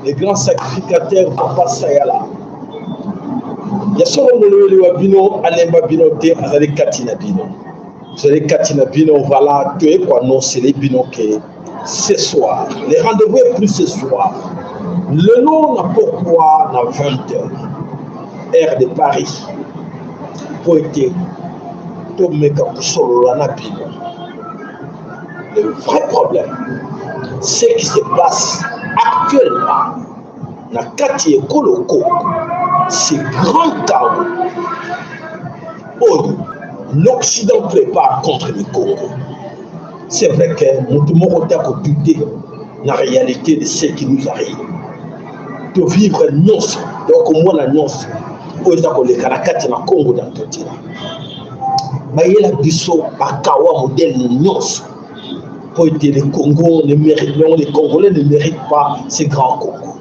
les grands sacrificateurs Papa Sayala. Il y a seulement le Bino, Alemba Bino, Azali Katina Bino. Azali Katina Bino, voilà, tu es quoi, non, c'est les Bino que ce soir. Les rendez-vous est plus ce soir. Le nom n'a pourquoi na 20h, heure de Paris, pour être tout mec solo la Bino. Le vrai problème, c'est ce qui se passe actuellement dans le quartier Koloko, c'est grand chaos. Oh, l'Occident prépare contre le Congo. C'est vrai que nous devons douter de la réalité de ce qui nous arrive. De vivre non, donc au moins la non, pour les Kanakati dans le Congo dans tout ça. Mais il y a biso Bakawa modèle non. Pour être les Congos ne méritent, les Congolais ne méritent pas ces grands Congos.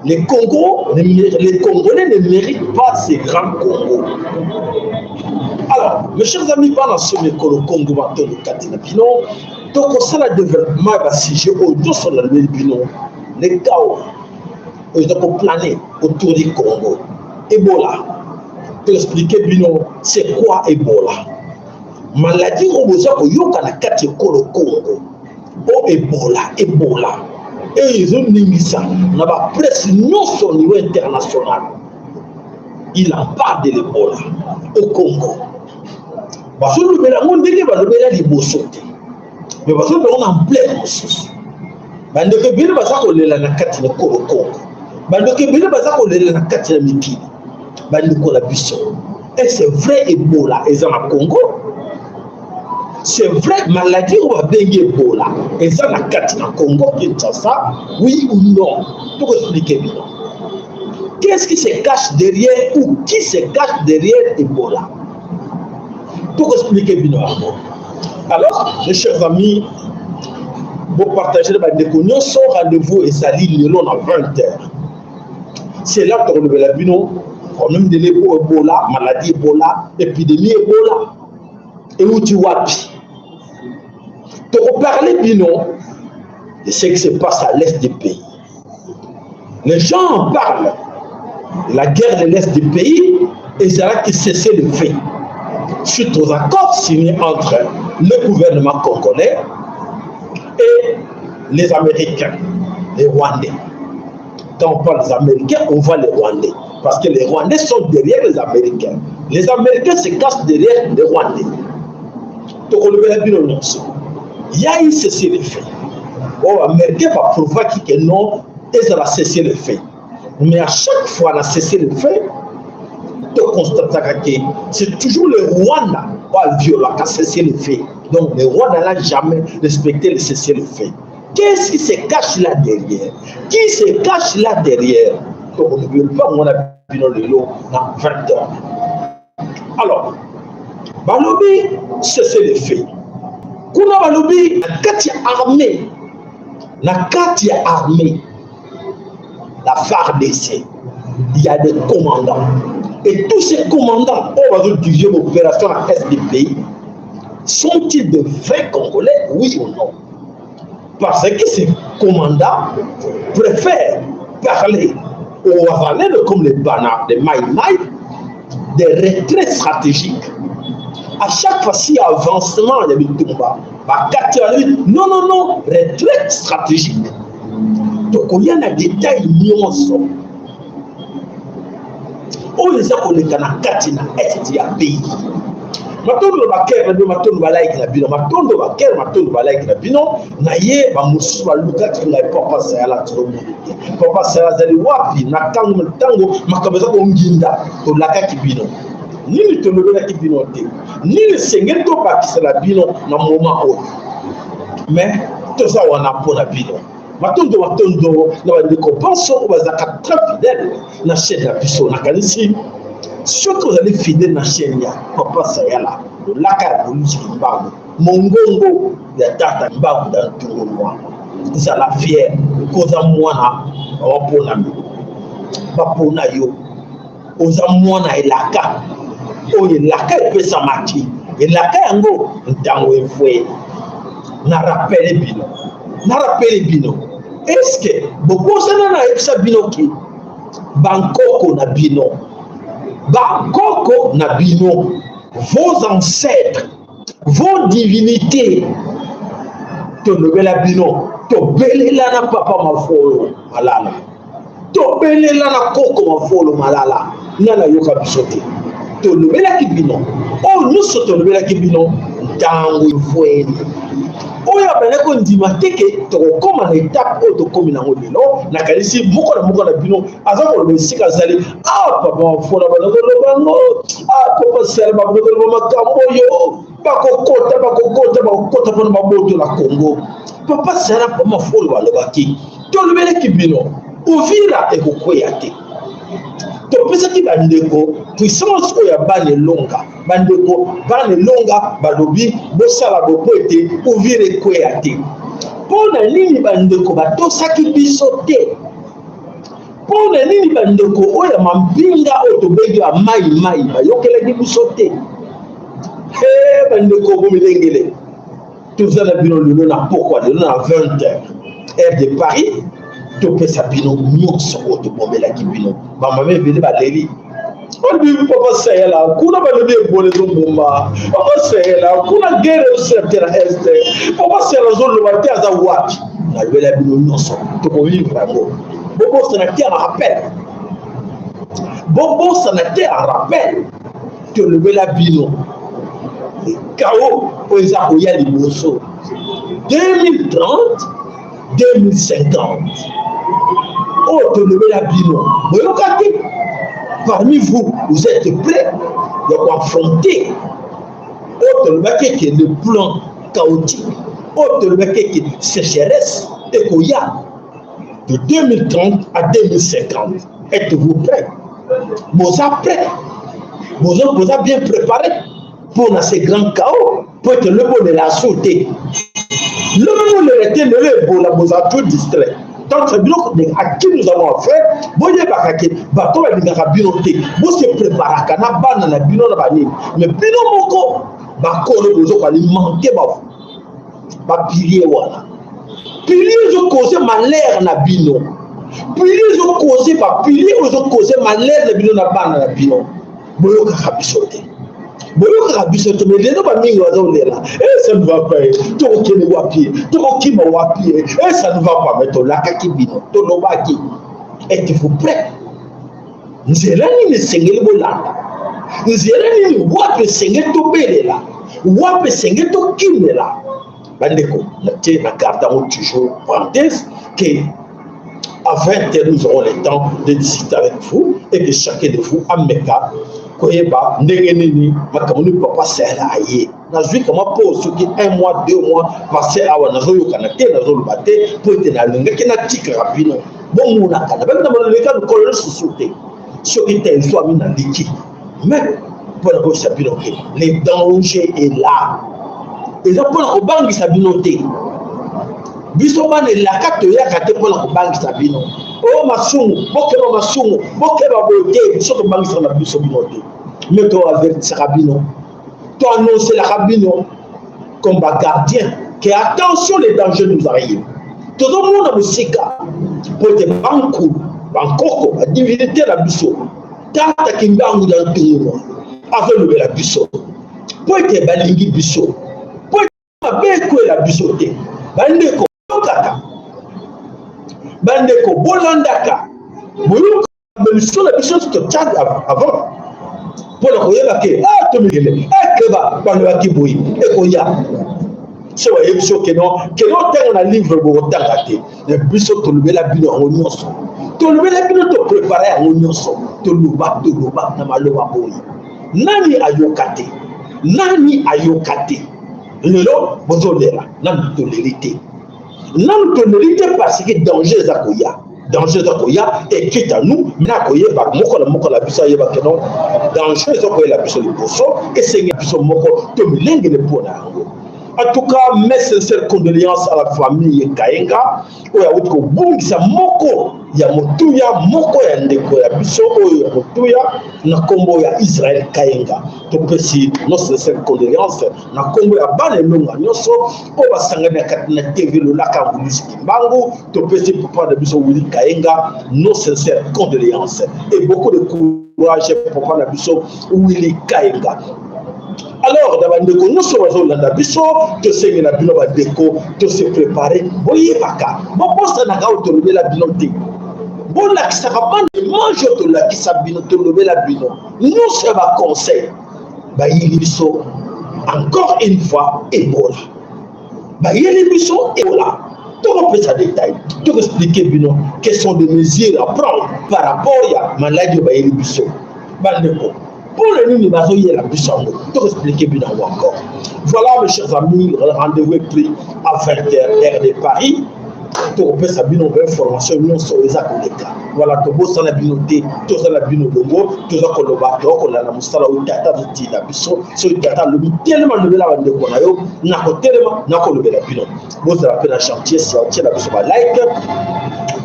Les Congolais ne méritent pas ces grands Congos. Alors, mes chers amis, pendant ce Congo, le Katina Bino, donc ça le développement va siéger au dos sur le Bino, les chaos, ils ont plané autour du Congo. Ebola, pour expliquer Bino, c'est quoi Ebola? Maladie au besoin au yoka na kati Congo. Oh Ebola. Et ils ont mis ça. On a pas presse non sur le niveau international. Il en parle de l'Ebola au Congo. Parce que nous avons dit que nous avons dit bosoté. Mais parce que nous avons en plein ressources. Mais nous avons dit que nous avons dit que nous avons dit Congo. Mais nous avons dit que nous avons dit que nous avons dit que nous avons dit. Et c'est vrai Ebola est dans le Congo. C'est vrai maladie ou va baigner Ebola et ça la carte dans Congo Kinshasa, oui ou non? Pour expliquer bien. Qu'est-ce qui se cache derrière ou qui se cache derrière Ebola? Pour expliquer bien. Alors, mes chers amis, vous partagez les déconions, son rendez-vous et sa ligne long à 20h. C'est là que vous avez le problème de l'Ebola, maladie Ebola, épidémie Ebola. Et où tu vois? Pour parler Bino de ce qui se passe à l'est du pays. Les gens en parlent. La guerre de l'est du pays, et c'est là qu'il cessait le fait. Suite aux accords signés entre le gouvernement congolais et les Américains, les Rwandais. Quand on parle des Américains, on voit les Rwandais. Parce que les Rwandais sont derrière les Américains. Les Américains se cachent derrière les Rwandais. Donc on le verra bien au nom. Il y a eu cessé le fait. Oh, Américain va prouver que non, et ça va cesser le fait. Mais à chaque fois, on a cessé le fait, on constate que c'est toujours le Rwanda qui a cessé le fait. Donc le Rwanda n'a jamais respecté le cessé le fait. Qu'est-ce qui se cache là derrière? Qui se cache là derrière? Donc on ne veut pas, on a vu le lot dans 20 heures. Alors, Balobi, cessez le fait. Kuna Balobi, la Katia armée, la FARDC, il y a des commandants. Et tous ces commandants, on va diriger l'opération à l'est du pays, sont-ils de vrais Congolais, oui ou non? Parce que ces commandants préfèrent parler aux Rwandais comme les Bana, les Maïmaï, des retraits stratégiques. À chaque fois, s'il y a avancement, il y a des combats. Non, retrait stratégique. Donc, il y a des détails nuancés. On les a connus dans la Katina, est du pays. Matondo baker, matondo balaik na bino, matondo baker, matondo balaik na bino, na ye ba musu ba luka ki na papa Sayala tro mo. Papa Sayala zali wapi na tango makabeza ko nginda to laka ki bino. Nini to lobela ki bino te. Nini sengel to ba ki sala bino na moment o. Mais to ça wana pona bino. Matondo na ba ndeko penso ba zaka très fidèle na chaîne la biso na kanisi. Ceux que vous allez fidèles dans la chaîne, Papa Sayala, le lac de l'Ouïs Mbago, Mongongo, le Tata Mbago dans tout le monde. Ils sont la fière, cause à moi, on peut n'amer. Bapona yo, cause à moi, et laka. Oh, il laka, il peut s'amater. Et laka, yango, dans le fouet. Na rappelé bino. est-ce que beaucoup sana na epsa binoki bankoko na bino vos ancêtres, vos divinités, to nobela bino, to belela na papa mafolo malala, to belela na koko mafolo malala, nana yoka bisote, to nobela ki bino, nous to nobela ki bino, dangu fweni. Oya banako ndima teke to koma na étape o to komi na ngolelo na kalisi moko na bino azako le sika zali papa fona banako bango papa sera ba banako makambo yo bakokota pona maboto na Congo papa sera pa mafolo balobaki to lebele kibino uvira ekokwea te to pesa ki bandeko puissance oya bane longa balobi bosala bopoete uvire kwea te pona nini bandeko batosaki biso te pona nini bandeko oya mambinga oyo tobengi ya mai bayokelaki biso te bandeko bomilengele toza na bino lelo na pokwa lelo na 20h heure de Paris topesa bino nyonso oyo tobombelaki bino bamama ebele baleli papa sayela kuna balobi ebole ezobomba papa sayela kuna guerre osertera este papa sayela azoloba te aza wapi nalobela bino nyonso tokovivre yango bobosana te en rappel tolobela bino kao oyo eza koya liboso 2030 2050 oyo tolobela bino boyoka te. Parmi vous, vous êtes prêts à affronter le plan chaotique, le sécheresse et Koya de 2030 à 2050. Êtes-vous prêts? Vous êtes prêts? Vous êtes bien préparés pour ces grands chaos, pour que le bon de la sauter. Le bon de l'été, le bon, vous êtes tout distrait. Donc, à qui nous avons affaire, voyez, bateau et les rabinotés, vous se préparez à la banane, la bino, la banane. Mais bino moko, bakolo, vous allez manquer, ba pilier, voilà. Pilier, vous causez malheur, na bino. Pilier, vous causez, ba pilier, vous causez malheur, na bino, na banane, la bino. Boyo kakabisote. Boyo kakabisote, mais les gens pas mis au là. Et ça ne va pas. Tout qui me wapi, tout qui me wapi. Et ça ne va pas. Mais tout la kakibino, tout le baki. Êtes-vous prêts? Nzerani ne sengeli bolanda. Nzerani ne wapi sengeli to belela. Wapi sengeli to kimela. Bandeko, na tie na garde toujours parenthèse que à 20h nous aurons le temps de discuter avec vous et que chacun de vous a meka koyeba ndenge nini makamoni papa sera aye nazwi kama pose soki 1 mois 2 mois passer awa nazoyokana te nazoloba te po ete nalingaki natikaka bino bomonaka na bino namaleka lokolo lisusu te soki te ezwami na liki mais mpona koyebisa bino ke le danger est là eza mpona kobangisa bino te biso bana elaka toyaka te mpona kobangisa bino o masumu bokeba boye te biso tobangisaka na biso bino te mais toavertisaka bino toannoncelaka bino comme bagardien que attention les dangers nous arrivent tozomona mosika po ete bankoko badivinité na biso tata kingangu na ntungo azolobela biso po ete balingi biso po ete mabe ekwela biso te bandeko kaka bandeko bolandaka boyoka bemission na biso totali avant mpona koyeba ke tomikele ekeba balobaki boyi ekoya so bayebi so keno ntango na livre bokotanga te na biso tolobela bino yango nyonso tolobela bino toprépare yango nyonso toloba na maloba boyi nani ayoka te lelo bozolela nani toleri te nanu toleri te parce que danger eza koya écrit à nous na koyeba moko la biso ayeba ke non danger eza koyela biso liboso esengi biso moko tomilengele mpona yango En tout cas, mes sincères condoléances à la famille Kayenga. Oya utko bungisa moko ya motuya moko ya ndeko ya biso oyo ya motuya na kombo ya Israël Kayenga. Topesi nos sincères condoléances na kombo ya bana longa nyoso o basangana katina TV lolaka ngulisi mbangu. Topesi papa de biso Willy Kayenga nos sincères condoléances et beaucoup de courage papa na biso Willy Kayenga. Alors, d'abandeko, nous sommes dans la biso, tu sais la bino bandeko, tu se préparer, boye baka, bon poste na ka autonomie la binoté. Bon la qui sera pas de manger to la qui sa bino autonomie la bino. Nous c'est ma conseil. Ba yili biso encore une fois Ebola. Ba yili biso Ebola. Tu repères ça détail. Tu expliquer bino quelles sont les mesures à prendre par rapport à maladie ba yili biso. Bandeko. Pour le numéro, il y a la puissance. Tout expliquer bien encore. Voilà, mes chers amis, le rendez-vous est pris à 20h, heure de Paris. Tu repères sa nouvelle information, nous sommes les accords. Voilà, tu bosses dans la binoté, tu as la binoté, tu as le bateau, tu as la moussala, tu as la biso, tu as le tellement de la bande de Konayo, tu as tellement de la binoté. Vous avez la chantier, si tu as la biso, like.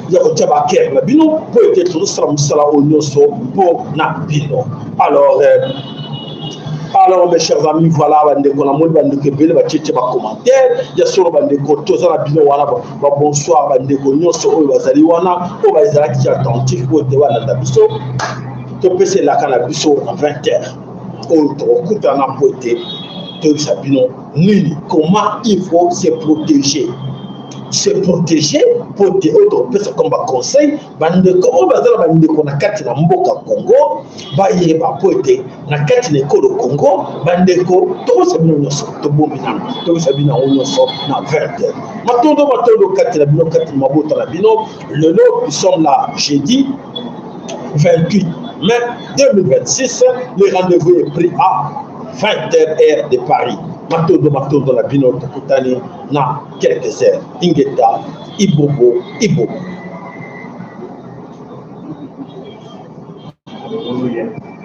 Il y a un la bino pour être tout ça musala onyoso pour na bino. Alors mes chers amis, voilà bandeko na moni bandeko bele ba tchétché ba commentaire ya solo bandeko toza na bino wana ba bonsoir bandeko nyoso oyo bazali wana o bazala ki attentif pour te wana na biso to pese la kana biso à 20h o to kutana pour te to sabino nini comment il faut se protéger. Se protéger pour te autres comme conseil bandeko o bazala bandeko na kati na mboka Congo baye ba poete na kati na ekolo Congo bandeko to sabino nyoso to bombi na to sabino nyoso na 20h matondo kati na bino kati na mabota na bino lelo nous sommes là jeudi 28 mai 2026 le rendez-vous est pris à 20h heure de Paris. Matondo la bino takutani na quelques heures. Ingeta, Ibobo. Hallelujah.